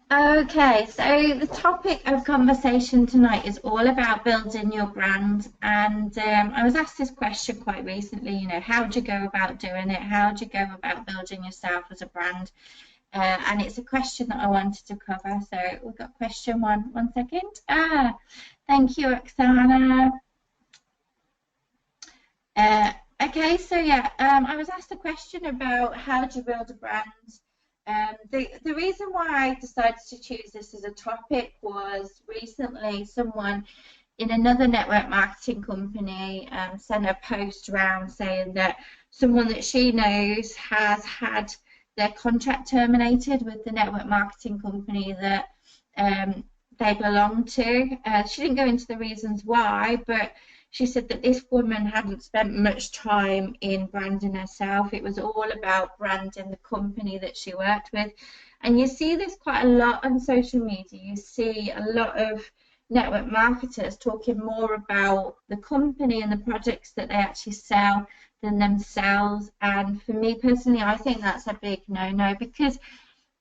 Okay, so the topic of conversation tonight is all about building your brand. And I was asked this question quite recently, how do you go about doing it? How do you go about building yourself as a brand? And it's a question that I wanted to cover. So we've got question one second. Thank you, Oksana. Uh, okay, so yeah, I was asked a question about how do you build a brand. The reason why I decided to choose this as a topic was recently someone in another network marketing company sent a post around saying that someone that she knows has had their contract terminated with the network marketing company that um, they belong to. She didn't go into the reasons why, but she said that this woman hadn't spent much time in branding herself. It was all about branding the company that she worked with. And you see this quite a lot on social media. You see a lot of network marketers talking more about the company and the products that they actually sell than themselves. And for me personally, I think that's a big no-no because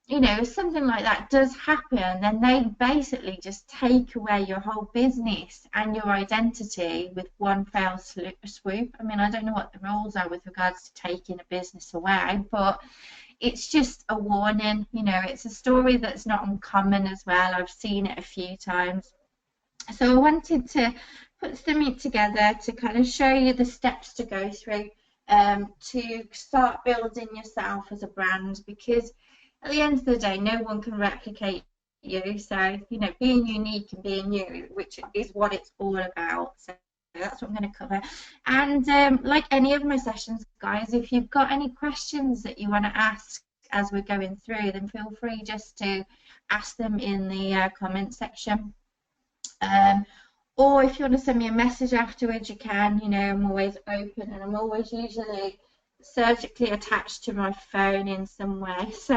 if something like that does happen, then they basically just take away your whole business and your identity with one fell swoop. I mean, I don't know what the rules are with regards to taking a business away, but it's just a warning. It's a story that's not uncommon as well. I've seen it a few times. So I wanted to put something together to kind of show you the steps to go through to start building yourself as a brand because at the end of the day, no one can replicate you. So, being unique and being you, which is what it's all about. So that's what I'm going to cover. And like any of my sessions, guys, if you've got any questions that you want to ask as we're going through, then feel free just to ask them in the comment section. Um, or if you want to send me a message afterwards, you can. I'm always open and I'm always usually surgically attached to my phone in some way. So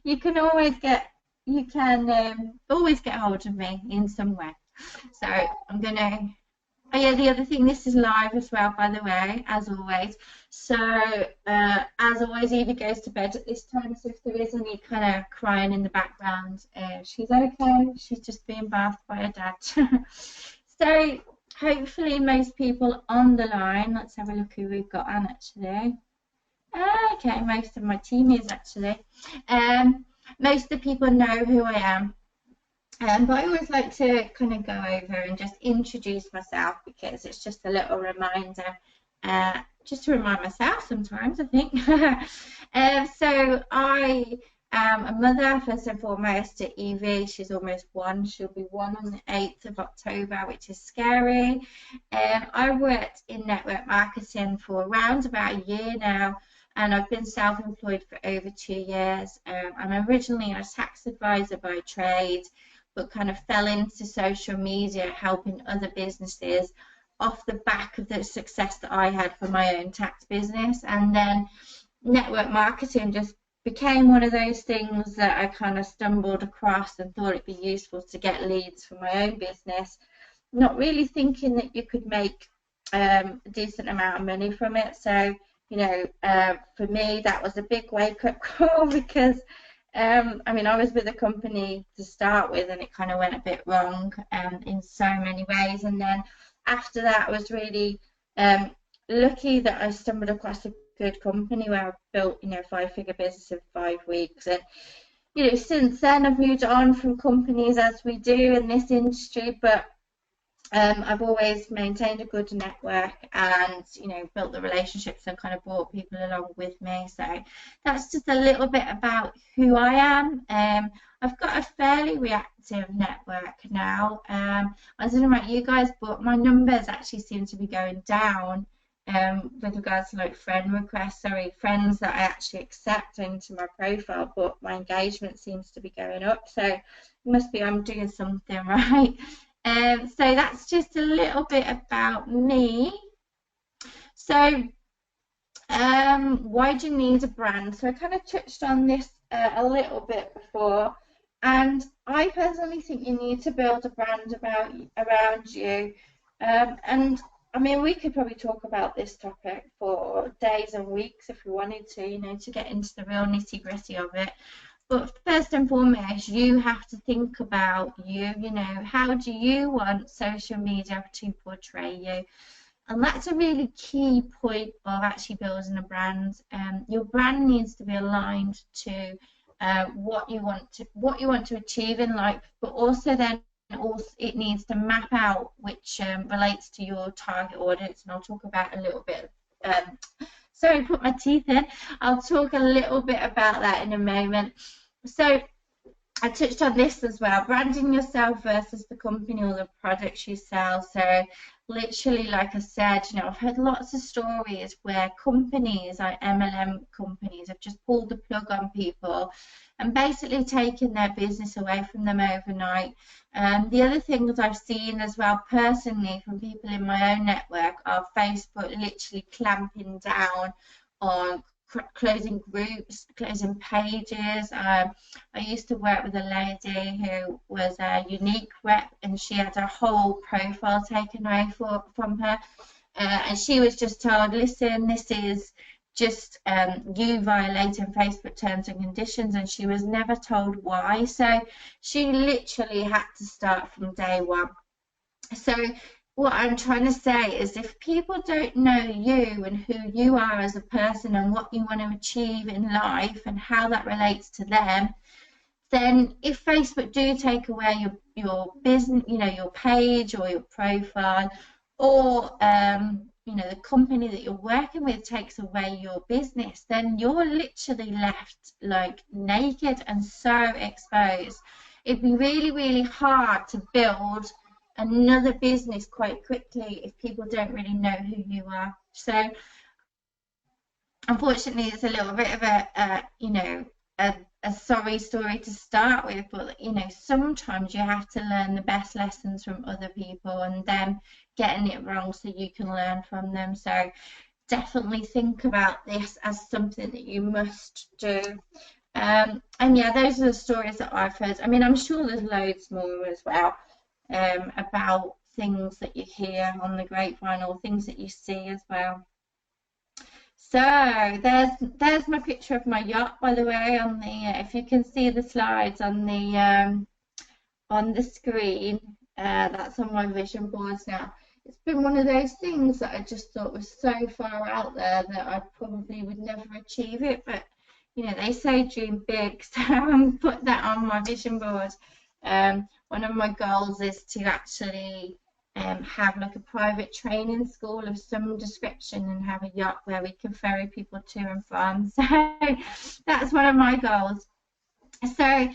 you can always always get hold of me in some way. So I'm gonna Oh yeah, the other thing, this is live as well, by the way, as always. So, as always, Evie goes to bed at this time, so if there is any kind of crying in the background, she's okay. She's just being bathed by her dad. So, hopefully, most people on the line, let's have a look who we've got on actually. Okay, most of my team is actually. Most of the people know who I am. But I always like to kind of go over and just introduce myself because it's just a little reminder, just to remind myself sometimes, I think. So I am a mother, first and foremost, to Evie. She's almost one. She'll be one on the 8th of October, which is scary. I worked in network marketing for around about a year now. And I've been self-employed for over 2 years. I'm originally a tax advisor by trade, but kind of fell into social media helping other businesses off the back of the success that I had for my own tax business. And then network marketing just became one of those things that I kind of stumbled across and thought it'd be useful to get leads for my own business, not really thinking that you could make a decent amount of money from it. So, for me, that was a big wake-up call because I mean, I was with a company to start with, and it kind of went a bit wrong in so many ways. And then after that, I was really lucky that I stumbled across a good company where I built, a five-figure business in 5 weeks. And since then, I've moved on from companies as we do in this industry, but I've always maintained a good network and, built the relationships and kind of brought people along with me. So that's just a little bit about who I am. I've got a fairly reactive network now. I don't know about you guys, but my numbers actually seem to be going down with regards to like friends that I actually accept into my profile, but my engagement seems to be going up. So it must be I'm doing something right. So that's just a little bit about me. So why do you need a brand? So I kind of touched on this a little bit before, and I personally think you need to build a brand around you. And I mean, we could probably talk about this topic for days and weeks if we wanted to, to get into the real nitty-gritty of it. But first and foremost, you have to think about you, you know, how do you want social media to portray you? And that's a really key point of actually building a brand. Your brand needs to be aligned to what you want to achieve in life, but also then also it needs to map out which relates to your target audience. And I'll talk about a little bit. Sorry, put my teeth in. I'll talk a little bit about that in a moment. So I touched on this as well, branding yourself versus the company or the products you sell. So literally, like I said, you know, I've heard lots of stories where companies, like MLM companies, have just pulled the plug on people and basically taken their business away from them overnight. The other things I've seen as well personally from people in my own network are Facebook literally clamping down on closing groups, closing pages. I used to work with a lady who was a unique rep, and she had her whole profile taken away from her, and she was just told, listen, this is just you violating Facebook terms and conditions, and she was never told why. So she literally had to start from day one. So what I'm trying to say is, if people don't know you and who you are as a person and what you want to achieve in life and how that relates to them, then if Facebook do take away your business, you know, your page or your profile, or you know, the company that you're working with takes away your business, then you're literally left like naked and so exposed. It'd be really, really hard to build another business quite quickly if people don't really know who you are. So unfortunately, it's a little bit of a you know, a sorry story to start with, but you know, sometimes you have to learn the best lessons from other people and them getting it wrong so you can learn from them. So definitely think about this as something that you must do. And yeah, those are the stories that I've heard. I mean, I'm sure there's loads more as well, about things that you hear on the grapevine or things that you see as well. So there's my picture of my yacht, by the way, on the if you can see the slides on the screen. That's on my vision boards now. It's been one of those things that I just thought was so far out there that I probably would never achieve it, but you know, they say dream big, so I'm put that on my vision board. One of my goals is to actually have like a private training school of some description and have a yacht where we can ferry people to and from. So that's one of my goals. So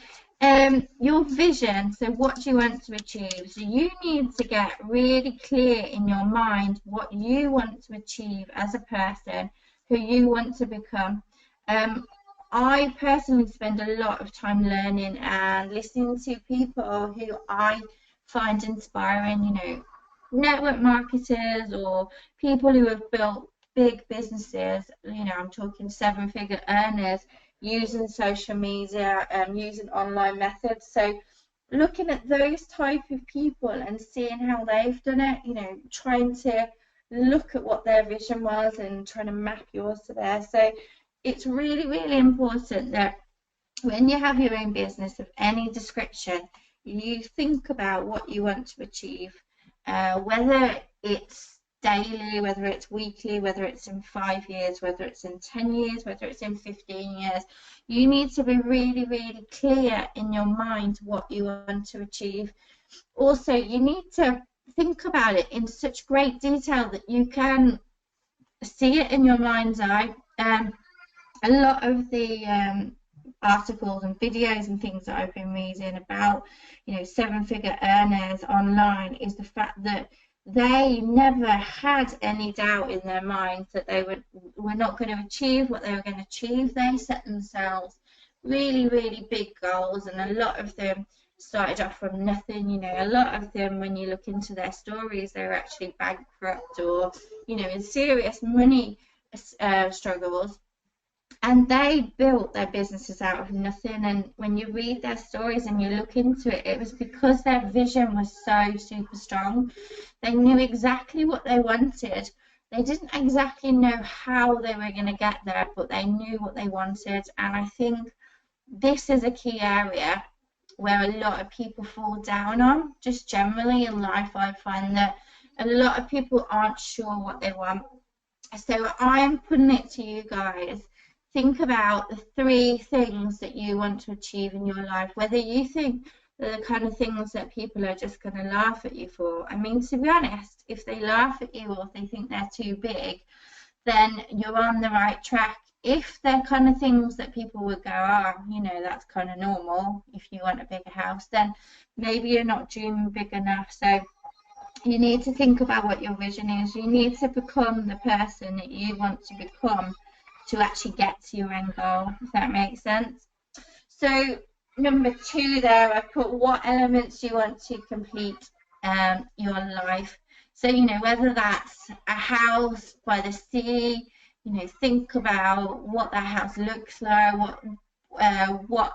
your vision, so what do you want to achieve? So you need to get really clear in your mind what you want to achieve as a person, who you want to become. I personally spend a lot of time learning and listening to people who I find inspiring, you know, network marketers or people who have built big businesses. You know, I'm talking 7-figure earners using social media and using online methods. So looking at those type of people and seeing how they've done it, you know, trying to look at what their vision was and trying to map yours to theirs. So it's really, really important that when you have your own business of any description, you think about what you want to achieve, whether it's daily, whether it's weekly, whether it's in 5 years, whether it's in 10 years, whether it's in 15 years. You need to be really, really clear in your mind what you want to achieve. Also, you need to think about it in such great detail that you can see it in your mind's eye. A lot of the articles and videos and things that I've been reading about, you know, 7-figure earners online is the fact that they never had any doubt in their minds that they were not going to achieve what they were going to achieve. They set themselves really, really big goals, and a lot of them started off from nothing. You know, a lot of them, when you look into their stories, they were actually bankrupt or, you know, in serious money struggles. And they built their businesses out of nothing. And when you read their stories and you look into it, it was because their vision was so super strong. They knew exactly what they wanted. They didn't exactly know how they were going to get there, but they knew what they wanted. And I think this is a key area where a lot of people fall down on. Just generally in life, I find that a lot of people aren't sure what they want. So I'm putting it to you guys. Think about the 3 things that you want to achieve in your life, whether you think they're the kind of things that people are just going to laugh at you for. I mean, to be honest, if they laugh at you or if they think they're too big, then you're on the right track. If they're kind of things that people would go, oh, you know, that's kind of normal if you want a bigger house, then maybe you're not dreaming big enough. So you need to think about what your vision is. You need to become the person that you want to become to actually get to your end goal, if that makes sense. So number 2 there, I put what elements you want to complete your life. So, you know, whether that's a house by the sea, you know, think about what that house looks like, what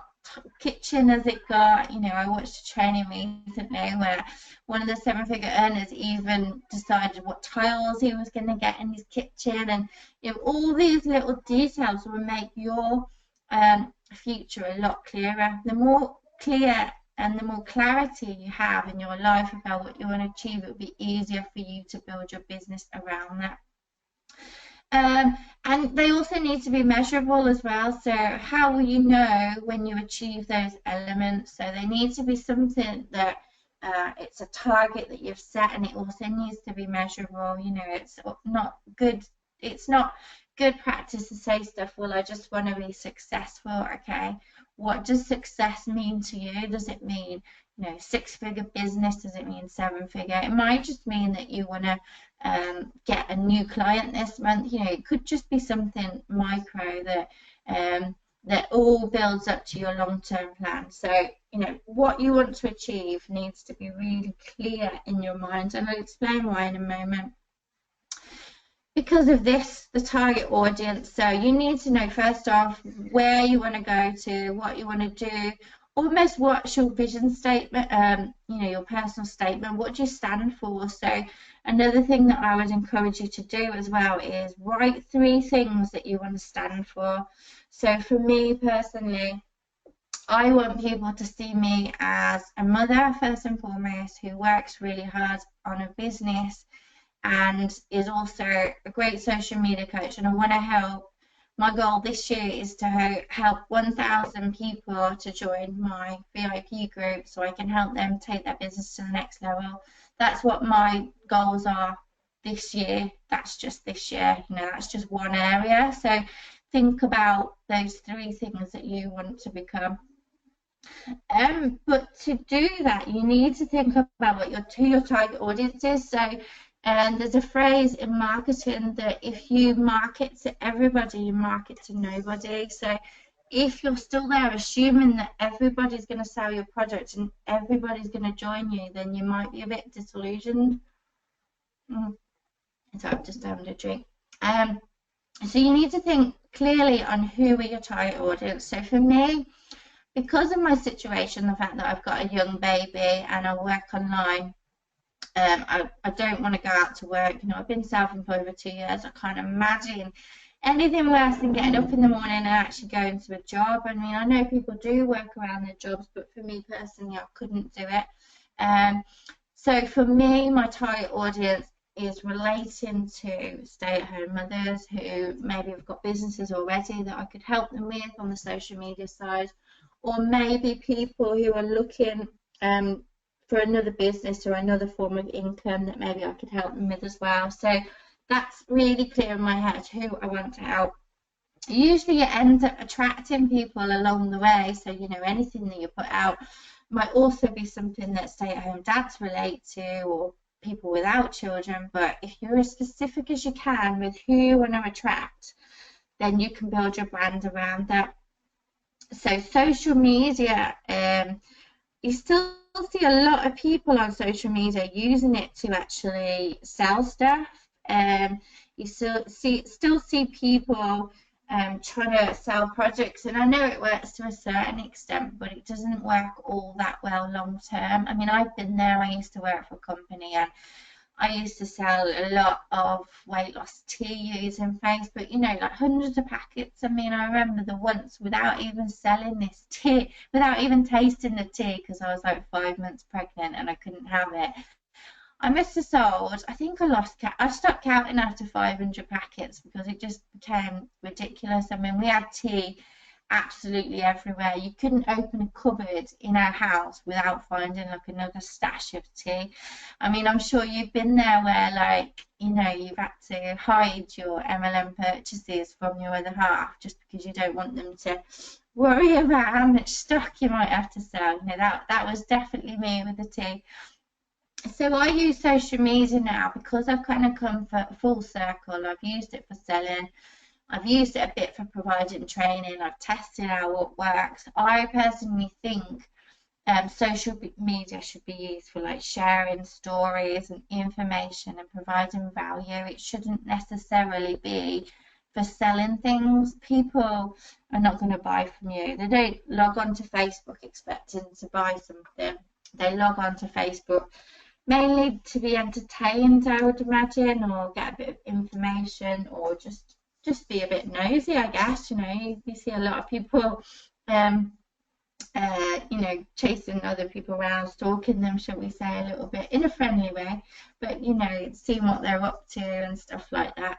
kitchen has it got. You know, I watched a training recently where one of the 7-figure earners even decided what tiles he was going to get in his kitchen, and you know, all these little details will make your future a lot clearer. The more clear and the more clarity you have in your life about what you want to achieve, it will be easier for you to build your business around that. And they also need to be measurable as well. So how will you know when you achieve those elements? So they need to be something that it's a target that you've set, and it also needs to be measurable. You know, it's not good practice to say stuff, well, I just want to be successful. Okay, what does success mean to you? Does it mean, you know, 6-figure business? Does it mean 7-figure? It might just mean that you want to get a new client this month. You know, it could just be something micro that that all builds up to your long-term plan. So, you know, what you want to achieve needs to be really clear in your mind, and I'll explain why in a moment. Because of this, the target audience, so you need to know first off where you want to go to, what you want to do, almost what's your vision statement, you know, your personal statement, what do you stand for. So another thing that I would encourage you to do as well is write 3 things that you want to stand for. So for me personally, I want people to see me as a mother first and foremost, who works really hard on a business and is also a great social media coach, and I want to help. My goal this year is to help 1,000 people to join my VIP group so I can help them take their business to the next level. That's what my goals are this year. That's just this year, you know, that's just one area. So think about those 3 things that you want to become. But to do that, you need to think about what your target audience is. So, and there's a phrase in marketing that if you market to everybody, you market to nobody. So if you're still there assuming that everybody's going to sell your product and everybody's going to join you, then you might be a bit disillusioned. So I've just having a drink. So you need to think clearly on who are your target audience. So for me, because of my situation, the fact that I've got a young baby and I work online, I don't want to go out to work. You know, I've been self-employed for 2 years. I can't imagine anything worse than getting up in the morning and actually going to a job. I mean, I know people do work around their jobs, but for me personally, I couldn't do it. So for me, my target audience is relating to stay-at-home mothers who maybe have got businesses already that I could help them with on the social media side, or maybe people who are looking for another business or another form of income that maybe I could help them with as well. So that's really clear in my head who I want to help. Usually it ends up attracting people along the way. So, you know, anything that you put out might also be something that stay-at-home dads relate to, or people without children. But if you're as specific as you can with who you want to attract, then you can build your brand around that. So social media, you still see a lot of people on social media using it to actually sell stuff. You still see people trying to sell projects, and I know it works to a certain extent, but it doesn't work all that well long term. I mean, I've been there. I used to work for a company, and I used to sell a lot of weight loss tea using Facebook, you know, like hundreds of packets. I mean, I remember the once without even selling this tea, without even tasting the tea, because I was like 5 months pregnant and I couldn't have it. I must have sold, I think I stopped counting after 500 packets because it just became ridiculous. I mean, we had tea absolutely everywhere. You couldn't open a cupboard in our house without finding like another stash of tea. I mean, I'm sure you've been there where, like, you know, you've had to hide your MLM purchases from your other half just because you don't want them to worry about how much stock you might have to sell. You know, that was definitely me with the tea. So I use social media now because I've kind of come full circle. I've used it for selling. I've used it a bit for providing training. I've tested out what works. I personally think social media should be used for like sharing stories and information and providing value. It shouldn't necessarily be for selling things. People are not going to buy from you. They don't log on to Facebook expecting to buy something. They log on to Facebook mainly to be entertained, I would imagine, or get a bit of information, or just be a bit nosy, I guess. You know, you see a lot of people, you know, chasing other people around, stalking them, shall we say, a little bit in a friendly way, but you know, seeing what they're up to and stuff like that.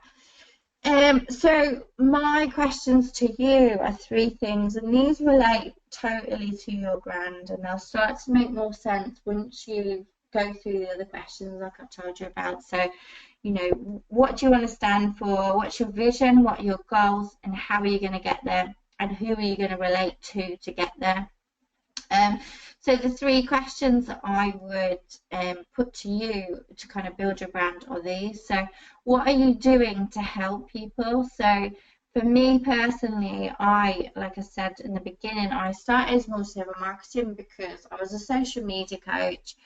So my questions to you are three things, and these relate totally to your brand, and they'll start to make more sense once you go through the other questions like I've told you about. So, you know, what do you want to stand for? What's your vision? What are your goals? And how are you going to get there? And who are you going to relate to get there? So the three questions that I would put to you to kind of build your brand are these. So what are you doing to help people? So for me personally, like I said in the beginning, I started as multi-level marketing because I was a social media coach.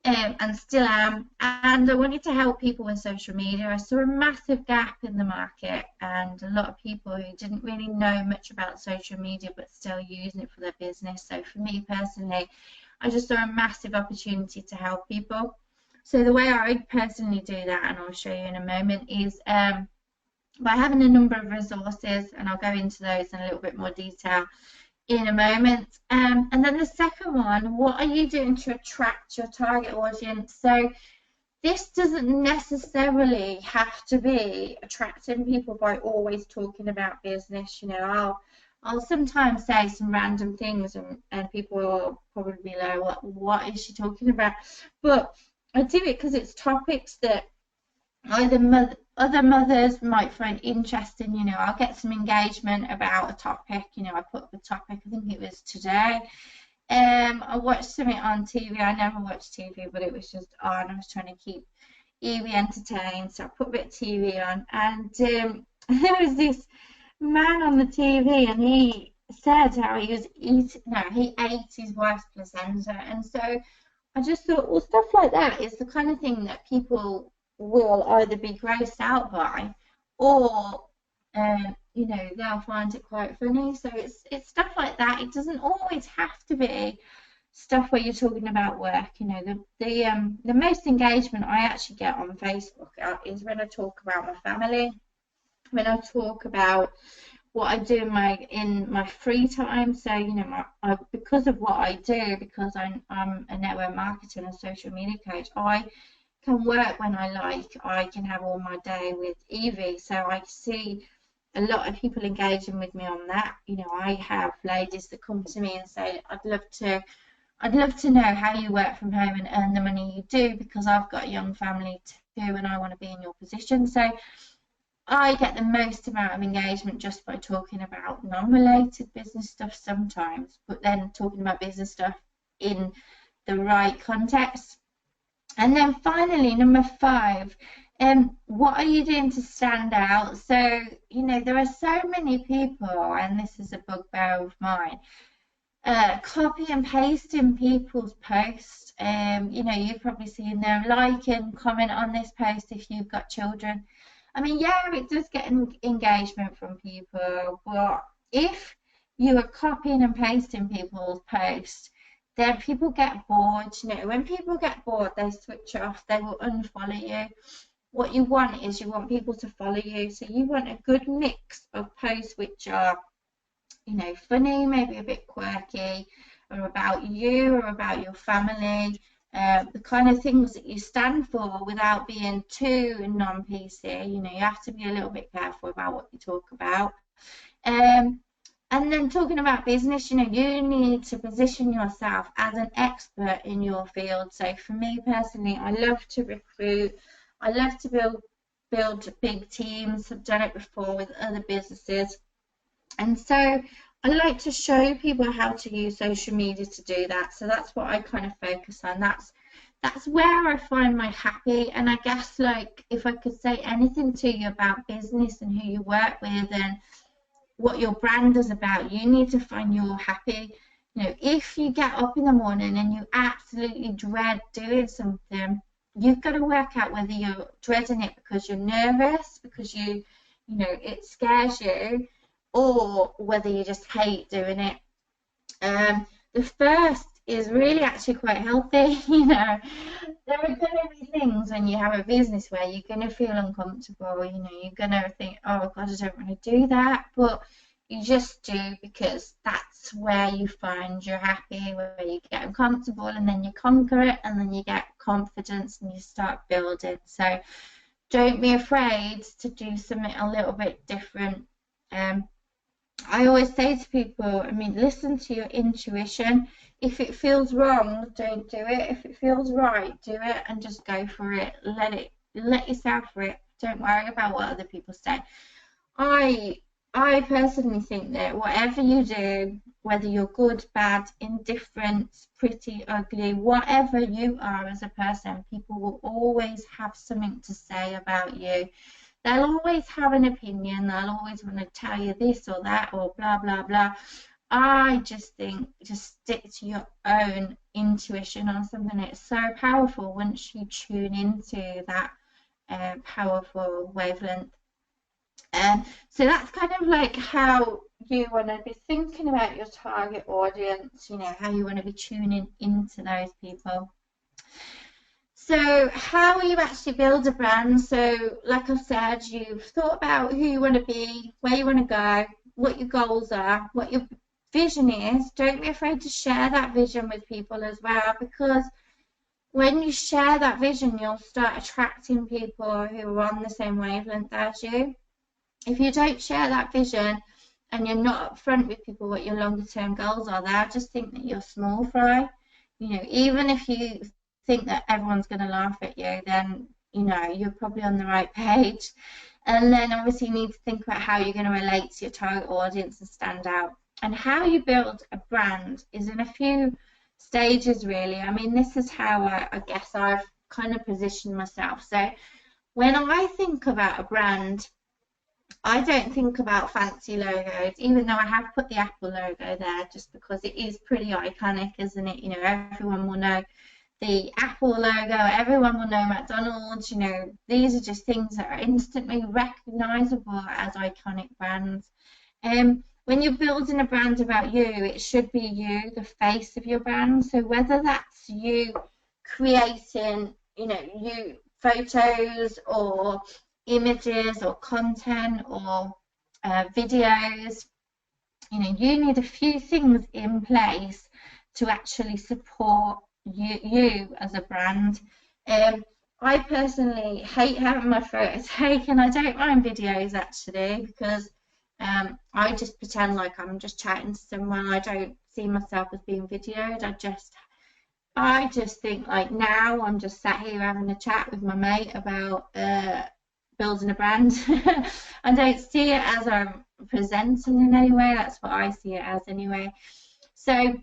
And still am, and I wanted to help people with social media. I saw a massive gap in the market and a lot of people who didn't really know much about social media but still using it for their business. So for me personally, I just saw a massive opportunity to help people. So the way I personally do that, and I'll show you in a moment, is by having a number of resources, and I'll go into those in a little bit more detail in a moment. And then the second one, what are you doing to attract your target audience? So this doesn't necessarily have to be attracting people by always talking about business. You know, I'll sometimes say some random things and people will probably be like, what is she talking about? But I do it because it's topics that either other mothers might find interesting. You know, I'll get some engagement about a topic. You know, I put up a topic, I think it was today. I watched something on TV. I never watched TV, but it was just on. I was trying to keep Evie entertained, so I put a bit of TV on, and there was this man on the TV, and he said how he was he ate his wife's placenta, and so I just thought, well, stuff like that is the kind of thing that people will either be grossed out by, or you know, they'll find it quite funny. So it's stuff like that. It doesn't always have to be stuff where you're talking about work. You know, the most engagement I actually get on Facebook is when I talk about my family, when I talk about what I do in my free time. So you know, because of what I do, because I'm a network marketer and a social media coach, I can work when I like. I can have all my day with Evie, so I see a lot of people engaging with me on that. You know, I have ladies that come to me and say, I'd love to know how you work from home and earn the money you do, because I've got a young family too and I want to be in your position. So I get the most amount of engagement just by talking about non-related business stuff sometimes, but then talking about business stuff in the right context. And then finally, number 5, what are you doing to stand out? So, you know, there are so many people, and this is a bugbear of mine, copy and pasting people's posts. You know, you've probably seen them like and comment on this post if you've got children. I mean, yeah, it does get engagement from people, but if you are copying and pasting people's posts, then people get bored. You know, when people get bored, they switch off, they will unfollow you. What you want is you want people to follow you. So you want a good mix of posts which are, you know, funny, maybe a bit quirky, or about you or about your family, the kind of things that you stand for without being too non-PC. You know, you have to be a little bit careful about what you talk about. And then talking about business, you know, you need to position yourself as an expert in your field. So for me personally, I love to recruit. I love to build big teams. I've done it before with other businesses. And so I like to show people how to use social media to do that. So that's what I kind of focus on. That's where I find my happy. And I guess, like, if I could say anything to you about business and who you work with and what your brand is about, you need to find your happy. You know, if you get up in the morning and you absolutely dread doing something, you've got to work out whether you're dreading it because you're nervous, because you know, it scares you, or whether you just hate doing it. The first is really actually quite healthy. You know, there are going to be things when you have a business where you're going to feel uncomfortable. You know, you're going to think, oh God, I don't want to do that, but you just do, because that's where you find you're happy, where you get uncomfortable, and then you conquer it, and then you get confidence and you start building. So don't be afraid to do something a little bit different. I always say to people, I mean, listen to your intuition. If it feels wrong, don't do it. If it feels right, do it, and just go for it. Let yourself for it. Don't worry about what other people say. I personally think that whatever you do, whether you're good, bad, indifferent, pretty, ugly, whatever you are as a person, people will always have something to say about you. They'll always have an opinion. They'll always want to tell you this or that or blah, blah, blah. I just think just stick to your own intuition on something. It's so powerful once you tune into that powerful wavelength. So that's kind of like how you want to be thinking about your target audience, you know, how you want to be tuning into those people. So how will you actually build a brand? So like I've said, you've thought about who you want to be, where you want to go, what your goals are, what your vision is. Don't be afraid to share that vision with people as well, because when you share that vision, you'll start attracting people who are on the same wavelength as you. If you don't share that vision and you're not upfront with people what your longer term goals are, they'll just think that you're small fry. You know, even if you think that everyone's going to laugh at you, then, you know, you're probably on the right page. And then obviously you need to think about how you're going to relate to your target audience and stand out. And how you build a brand is in a few stages, really. I mean, this is how I guess I've kind of positioned myself. So when I think about a brand, I don't think about fancy logos, even though I have put the Apple logo there just because it is pretty iconic, isn't it? You know, everyone will know the Apple logo, everyone will know McDonald's. You know, these are just things that are instantly recognizable as iconic brands. When you're building a brand about you, it should be you, the face of your brand. So whether that's you creating, you know, you photos or images or content or videos, you know, you need a few things in place to actually support you as a brand. I personally hate having my photos taken. I don't mind videos actually, because I just pretend like I'm just chatting to someone. I don't see myself as being videoed. I just think like now I'm just sat here having a chat with my mate about building a brand. I don't see it as I'm presenting in any way. That's what I see it as anyway. So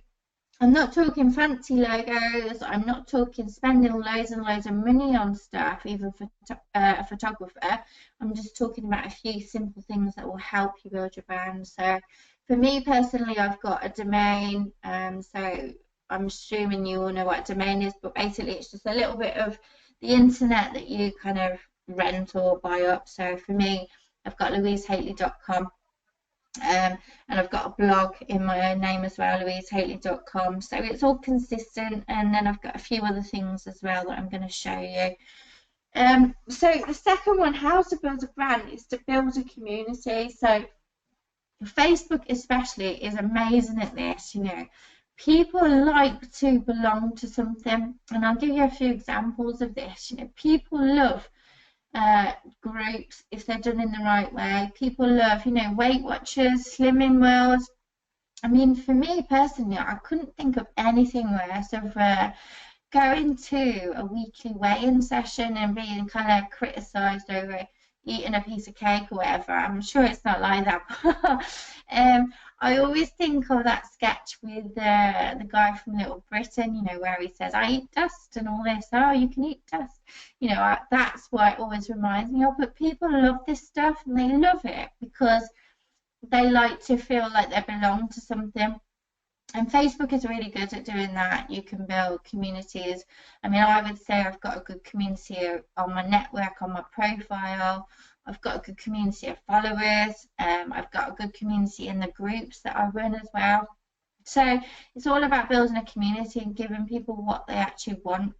I'm not talking fancy logos. I'm not talking spending loads and loads of money on stuff, even for a photographer. I'm just talking about a few simple things that will help you build your brand. So for me personally, I've got a domain. So I'm assuming you all know what a domain is, but basically it's just a little bit of the internet that you kind of rent or buy up. So for me, I've got louisehaley.com. And I've got a blog in my own name as well, louisehaley.com. So it's all consistent. And then I've got a few other things as well that I'm going to show you. So the second one, how to build a brand, is to build a community. So Facebook especially is amazing at this. You know, people like to belong to something, and I'll give you a few examples of this. You know, people love groups if they're done in the right way. People love, you know, Weight Watchers, Slimming World. I mean, for me personally, I couldn't think of anything worse of going to a weekly weigh-in session and being kind of criticised over eating a piece of cake or whatever. I'm sure it's not like that. I always think of that sketch with the guy from Little Britain, you know, where he says, I eat dust and all this. Oh, you can eat dust. You know, that's what it always reminds me of. But people love this stuff, and they love it because they like to feel like they belong to something. And Facebook is really good at doing that. You can build communities. I mean, I would say I've got a good community on my network, on my profile. I've got a good community of followers. I've got a good community in the groups that I run as well. So it's all about building a community and giving people what they actually want.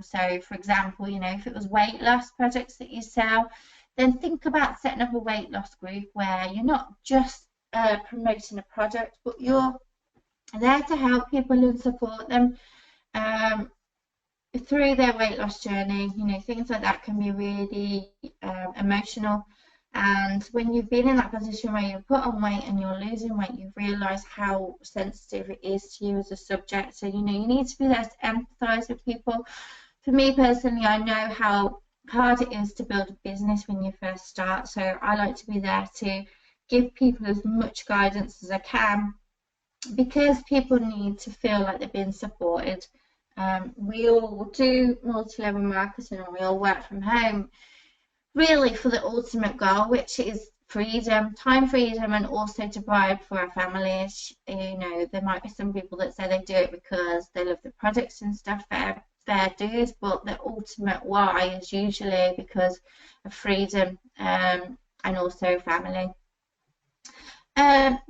So, for example, you know, if it was weight loss products that you sell, then think about setting up a weight loss group where you're not just promoting a product, but you're there to help people and support them through their weight loss journey. You know, things like that can be really emotional. And when you've been in that position where you put on weight and you're losing weight, you realise how sensitive it is to you as a subject. So, you know, you need to be there to empathise with people. For me personally, I know how hard it is to build a business when you first start. So I like to be there to give people as much guidance as I can, because people need to feel like they're being supported. We all do multi-level marketing and we all work from home really for the ultimate goal, which is freedom, time freedom, and also to provide for our families. You know, there might be some people that say they do it because they love the products and stuff, fair dues, but the ultimate why is usually because of freedom and also family.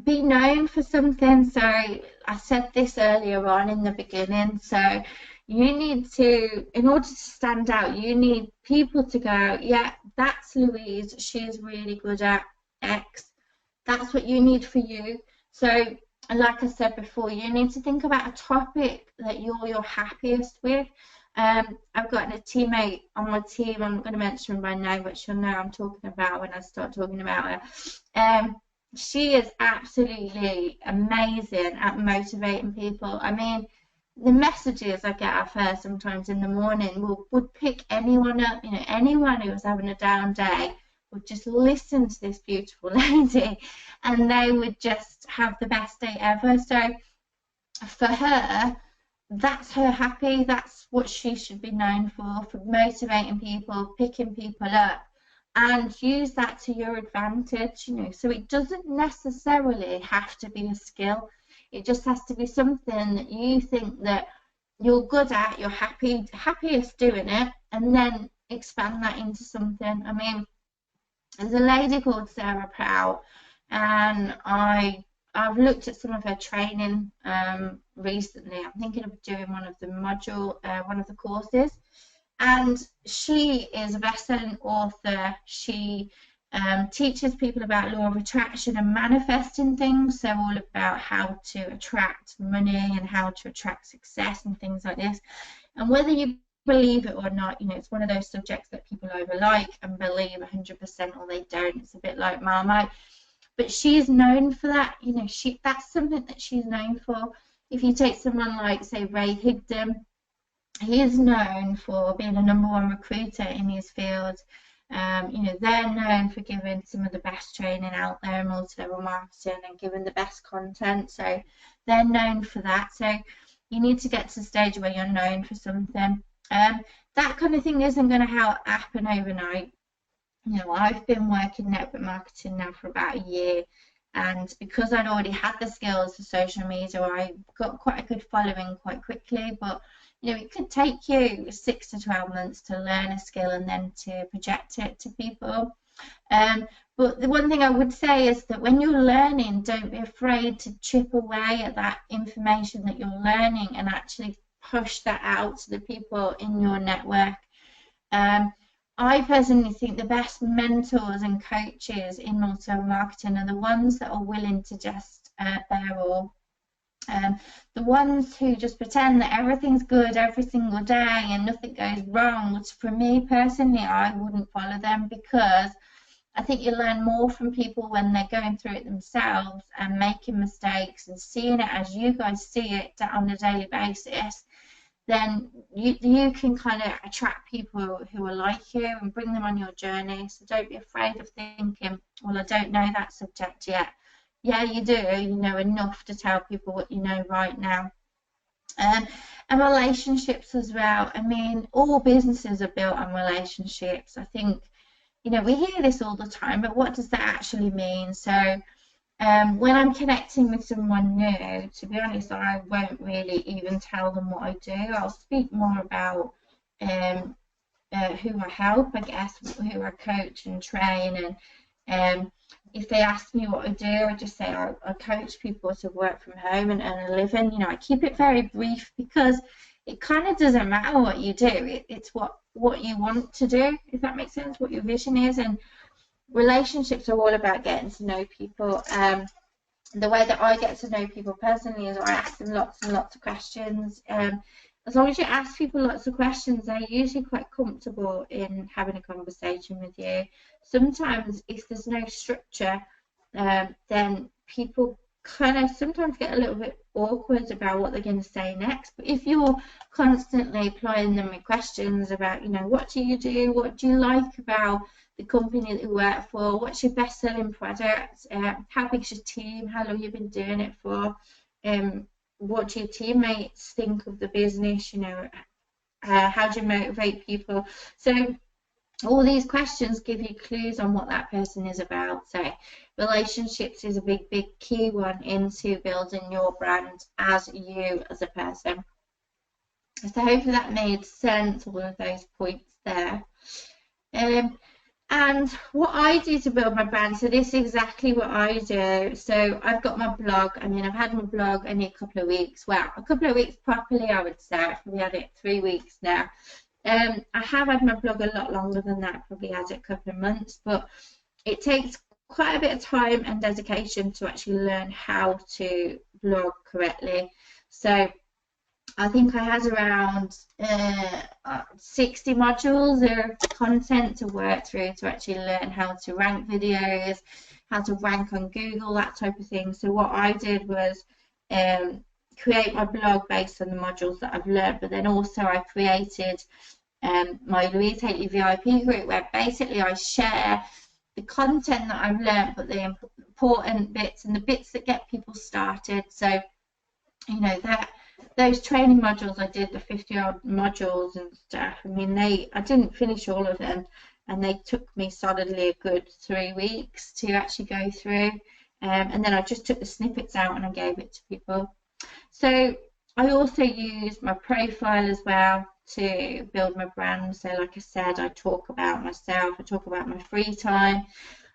Be known for something. So I said this earlier on in the beginning. So you need to, in order to stand out, you need people to go, yeah, that's Louise, she's really good at X. That's what you need for you. So like I said before, you need to think about a topic that you're happiest with. I've got a teammate on my team, I'm not going to mention her by name, but she'll know I'm talking about when I start talking about her. She is absolutely amazing at motivating people. I mean, the messages I get off her sometimes in the morning would pick anyone up. You know, anyone who was having a down day would just listen to this beautiful lady and they would just have the best day ever. So for her, that's her happy. That's what she should be known for motivating people, picking people up, and use that to your advantage, you know. So it doesn't necessarily have to be a skill. It just has to be something that you think that you're good at, you're happiest doing it, and then expand that into something. I mean, there's a lady called Sarah Prow, and I've looked at some of her training recently. I'm thinking of doing one of the courses. And she is a best-selling author. She teaches people about law of attraction and manifesting things, so all about how to attract money and how to attract success and things like this. And whether you believe it or not, you know, it's one of those subjects that people either like and believe 100% or they don't. It's a bit like Marmite. But she's known for that. You know, that's something that she's known for. If you take someone like, say, Ray Higdon, he is known for being a #1 recruiter in his field. You know, they're known for giving some of the best training out there in multi-level marketing and giving the best content. So they're known for that. So you need to get to the stage where you're known for something. That kind of thing isn't going to happen overnight. You know, I've been working network marketing now for about a year, and because I'd already had the skills for social media, I got quite a good following quite quickly. But you know, it could take you 6 to 12 months to learn a skill and then to project it to people. But the one thing I would say is that when you're learning, don't be afraid to chip away at that information that you're learning and actually push that out to the people in your network. I personally think the best mentors and coaches in multi-level marketing are the ones that are willing to just bear all. The ones who just pretend that everything's good every single day and nothing goes wrong, which for me personally, I wouldn't follow them, because I think you learn more from people when they're going through it themselves and making mistakes and seeing it as you guys see it on a daily basis. Then you can kind of attract people who are like you and bring them on your journey. So don't be afraid of thinking, well, I don't know that subject yet. Yeah, you do. You know enough to tell people what you know right now. And relationships as well. I mean, all businesses are built on relationships. I think, you know, we hear this all the time, but what does that actually mean? So when I'm connecting with someone new, to be honest, I won't really even tell them what I do. I'll speak more about who I help, I guess, who I coach and train. And if they ask me what I do, I just say I coach people to work from home and earn a living. You know, I keep it very brief because it kind of doesn't matter what you do. It's what you want to do, if that makes sense, what your vision is. And relationships are all about getting to know people. The way that I get to know people personally is I ask them lots and lots of questions. As long as you ask people lots of questions, they're usually quite comfortable in having a conversation with you. Sometimes if there's no structure, then people kind of sometimes get a little bit awkward about what they're going to say next. But if you're constantly plying them with questions about, you know, what do you do? What do you like about the company that you work for? What's your best selling product? How big's your team? How long have you been doing it for? What do your teammates think of the business? You know, how do you motivate people? So all these questions give you clues on what that person is about. So relationships is a big key one into building your brand as you as a person. So hopefully that made sense, all of those points there. And what I do to build my brand, so this is exactly what I do. So I've got my blog. I mean, I've had my blog only a couple of weeks. Well, a couple of weeks properly, I would say. I've probably had it 3 weeks now. I have had my blog a lot longer than that, probably had it a couple of months, but it takes quite a bit of time and dedication to actually learn how to blog correctly. So I think I had around 60 modules of content to work through to actually learn how to rank videos, how to rank on Google, that type of thing. So what I did was create my blog based on the modules that I've learned, but then also I created my Louise Haley VIP group, where basically I share the content that I've learned, but the important bits and the bits that get people started. So, you know, those training modules I did, the 50-odd modules and stuff, I mean, I didn't finish all of them, and they took me solidly a good 3 weeks to actually go through. And then I just took the snippets out and I gave it to people. So I also use my profile as well to build my brand. So like I said, I talk about myself, I talk about my free time,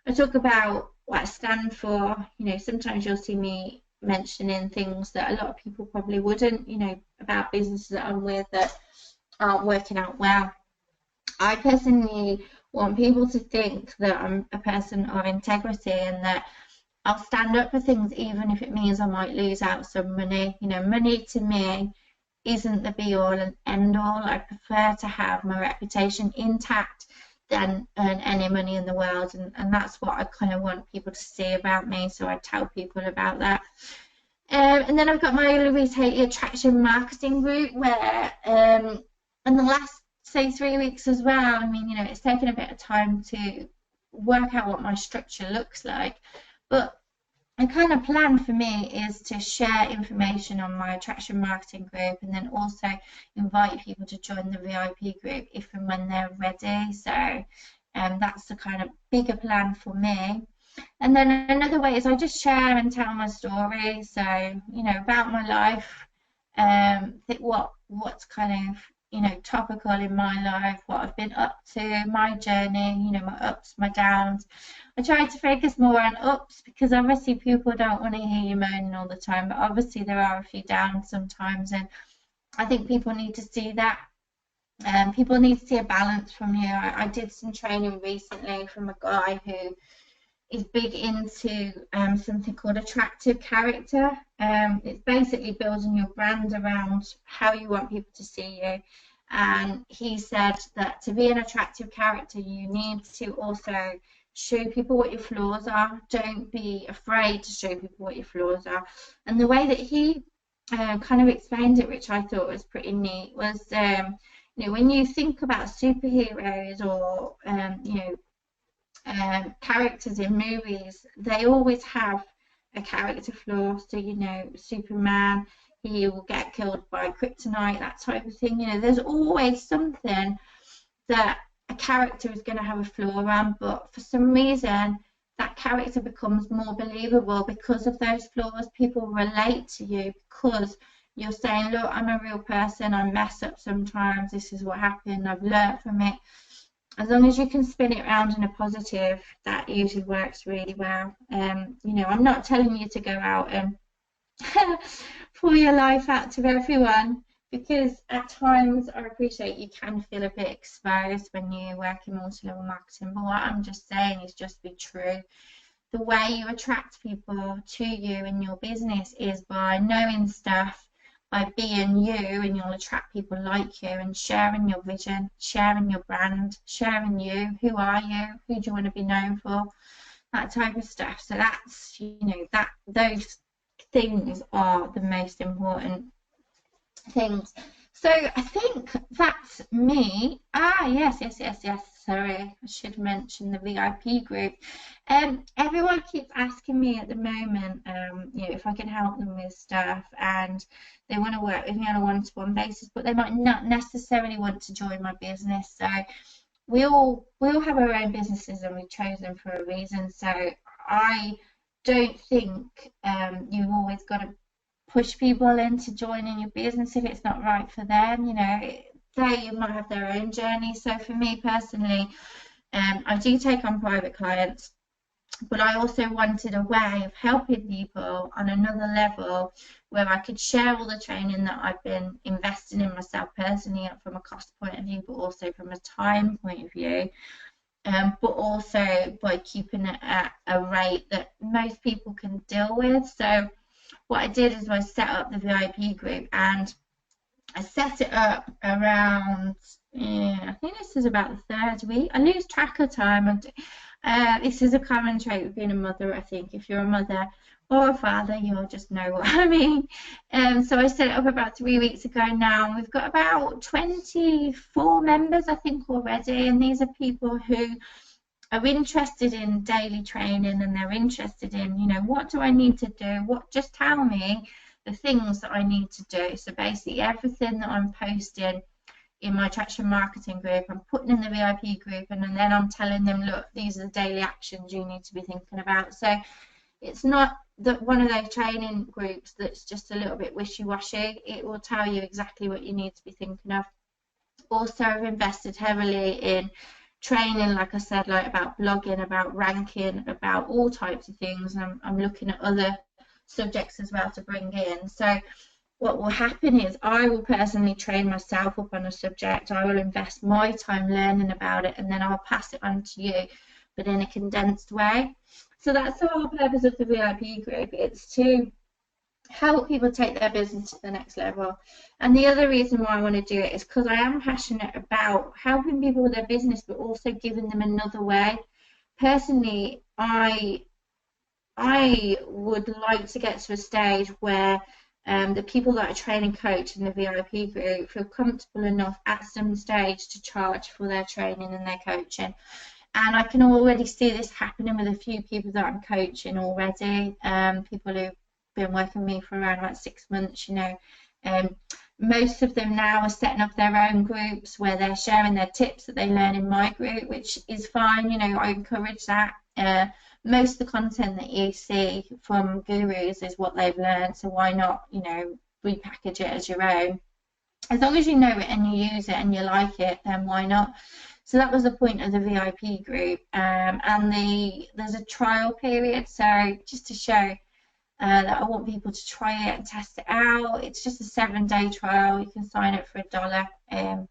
I talk about what I stand for. You know, sometimes you'll see me mentioning things that a lot of people probably wouldn't, you know, about businesses that I'm with that aren't working out well. I personally want people to think that I'm a person of integrity and that I'll stand up for things even if it means I might lose out some money. You know, money to me isn't the be all and end all. I prefer to have my reputation intact than earn any money in the world, and that's what I kind of want people to see about me, so I tell people about that. And then I've got my Louise Haley Attraction Marketing Group, where in the last, say, 3 weeks as well, I mean, you know, it's taken a bit of time to work out what my structure looks like, but a kind of plan for me is to share information on my attraction marketing group and then also invite people to join the VIP group if and when they're ready. So that's the kind of bigger plan for me. And then another way is I just share and tell my story. So, you know, about my life, what's kind of you know, topical in my life, what I've been up to, my journey, you know, my ups, my downs. I try to focus more on ups because obviously people don't want to hear you moaning all the time, but obviously there are a few downs sometimes, and I think people need to see that. People need to see a balance from you. I did some training recently from a guy who is big into something called attractive character. It's basically building your brand around how you want people to see you. And he said that to be an attractive character, you need to also show people what your flaws are. Don't be afraid to show people what your flaws are. And the way that he kind of explained it, which I thought was pretty neat, was you know, when you think about superheroes or you know, characters in movies, they always have a character flaw. So, you know, Superman, he will get killed by kryptonite, that type of thing. You know, there's always something that a character is going to have a flaw around, but for some reason, that character becomes more believable because of those flaws. People relate to you because you're saying, look, I'm a real person, I mess up sometimes, this is what happened, I've learned from it. As long as you can spin it around in a positive, that usually works really well. You know, I'm not telling you to go out and pour your life out to everyone, because at times I appreciate you can feel a bit exposed when you work in multi-level marketing, but what I'm just saying is just be true. The way you attract people to you in your business is by knowing stuff, by being you, and you'll attract people like you, and sharing your vision, sharing your brand, sharing you. Who are you? Who do you want to be known for? That type of stuff. So that's, you know, that those things are the most important things. So I think that's me. Yes. Sorry, I should mention the VIP group. Everyone keeps asking me at the moment, you know, if I can help them with stuff, and they want to work with me on a one-to-one basis, but they might not necessarily want to join my business. So we all have our own businesses, and we chose them for a reason. So I don't think you've always got to push people into joining your business if it's not right for them. You know, they might have their own journey. So for me personally, I do take on private clients, but I also wanted a way of helping people on another level where I could share all the training that I've been investing in myself personally from a cost point of view, but also from a time point of view. But also by keeping it at a rate that most people can deal with. So what I did is I set up the VIP group, and I set it up around, I think this is about the third week. I lose track of time. This is a common trait with being a mother, I think. If you're a mother or a father, you'll just know what I mean. So I set it up about 3 weeks ago now, and we've got about 24 members, I think, already. And these are people who are interested in daily training, and they're interested in, you know, what do I need to do? Just tell me the things that I need to do. So basically everything that I'm posting in my Traction Marketing group, I'm putting in the VIP group, and then I'm telling them, look, these are the daily actions you need to be thinking about. So it's not that one of those training groups that's just a little bit wishy-washy. It will tell you exactly what you need to be thinking of. Also, I've invested heavily in training, like I said, like about blogging, about ranking, about all types of things. I'm looking at other subjects as well to bring in. So what will happen is I will personally train myself up on a subject. I will invest my time learning about it, and then I'll pass it on to you, but in a condensed way. So that's the whole purpose of the VIP group. It's to help people take their business to the next level. And the other reason why I want to do it is because I am passionate about helping people with their business, but also giving them another way. Personally, I would like to get to a stage where the people that I train and coach in the VIP group feel comfortable enough at some stage to charge for their training and their coaching. And I can already see this happening with a few people that I'm coaching already, people who've been working with me for around about 6 months, you know. Most of them now are setting up their own groups where they're sharing their tips that they learn in my group, which is fine, you know, I encourage that. Most of the content that you see from gurus is what they've learned, so why not, you know, repackage it as your own. as long as you know it and you use it and you like it, then why not? So that was the point of the VIP group. And there's a trial period, so just to show that I want people to try it and test it out. It's just a 7-day trial. You can sign up for $1.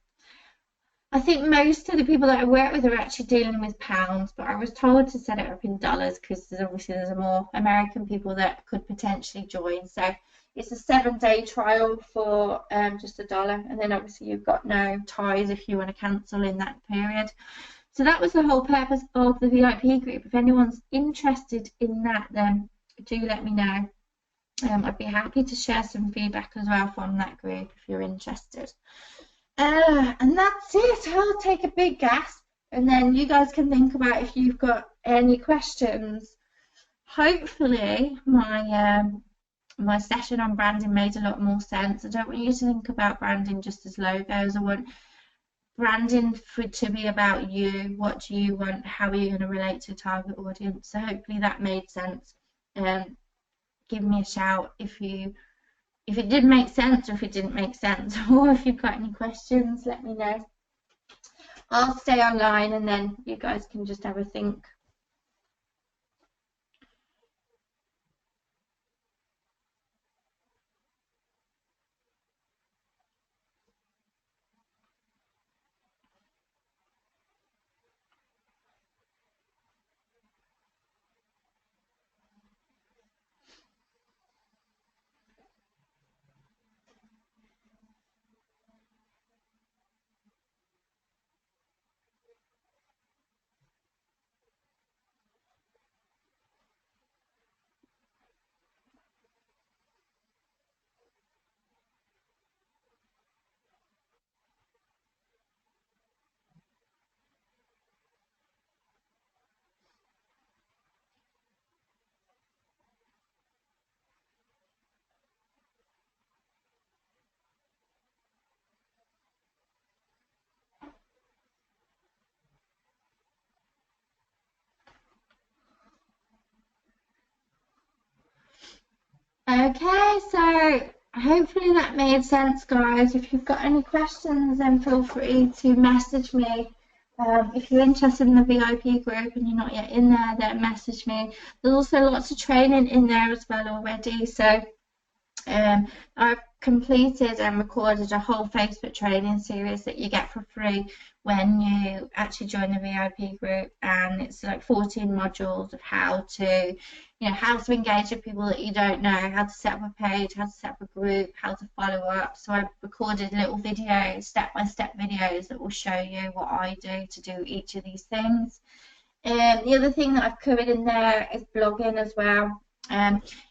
I think most of the people that I work with are actually dealing with pounds, but I was told to set it up in dollars because there's more American people that could potentially join. So it's a 7-day trial for just $1, and then obviously you've got no ties if you want to cancel in that period. So that was the whole purpose of the VIP group. If anyone's interested in that, then do let me know. I'd be happy to share some feedback as well from that group if you're interested. And that's it. I'll take a big gasp, and then you guys can think about if you've got any questions. Hopefully, my session on branding made a lot more sense. I don't want you to think about branding just as logos. I want branding to be about you. What do you want? How are you going to relate to a target audience? So hopefully that made sense. Give me a shout if it did make sense, or if it didn't make sense, or if you've got any questions, let me know. I'll stay online and then you guys can just have a think. Okay, so hopefully that made sense, guys. If you've got any questions, then feel free to message me. If you're interested in the VIP group and you're not yet in there, then message me. There's also lots of training in there as well already. So I've completed and recorded a whole Facebook training series that you get for free when you actually join the VIP group, and it's like 14 modules of how to engage with people that you don't know, how to set up a page, how to set up a group, how to follow up. So I've recorded little videos, step-by-step videos that will show you what I do to do each of these things. The other thing that I've covered in there is blogging as well.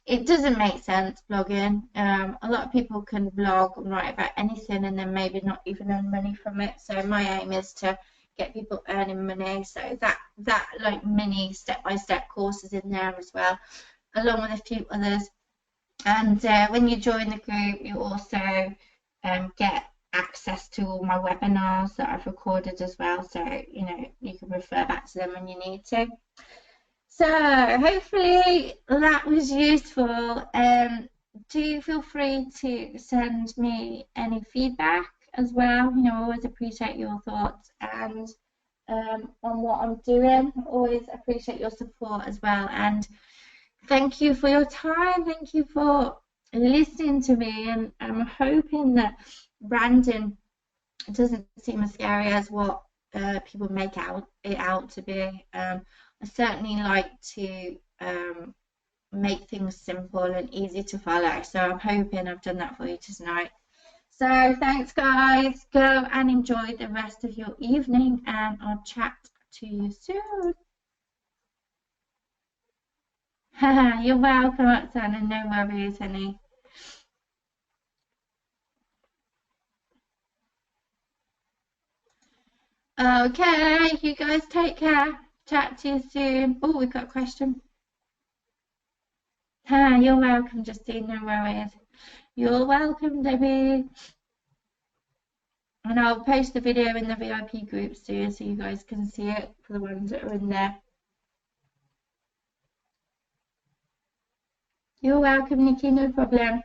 It doesn't make sense, blogging. A lot of people can blog and write about anything and then maybe not even earn money from it. So my aim is to get people earning money. So that like mini step-by-step courses in there as well, along with a few others. And when you join the group, you also get access to all my webinars that I've recorded as well. So you can refer back to them when you need to. So hopefully that was useful. Do feel free to send me any feedback as well. I always appreciate your thoughts and on what I'm doing. Always appreciate your support as well. And thank you for your time. Thank you for listening to me. And I'm hoping that branding doesn't seem as scary as what people make it out to be. I certainly like to make things simple and easy to follow. So I'm hoping I've done that for you tonight. So thanks, guys. Go and enjoy the rest of your evening, and I'll chat to you soon. You're welcome, Oksana. No worries, honey. Okay, you guys take care. Chat to you soon. Oh, we've got a question. You're welcome, Justine. No worries. You're welcome, Debbie. And I'll post the video in the VIP groups too, so you guys can see it for the ones that are in there. You're welcome, Nikki. No problem.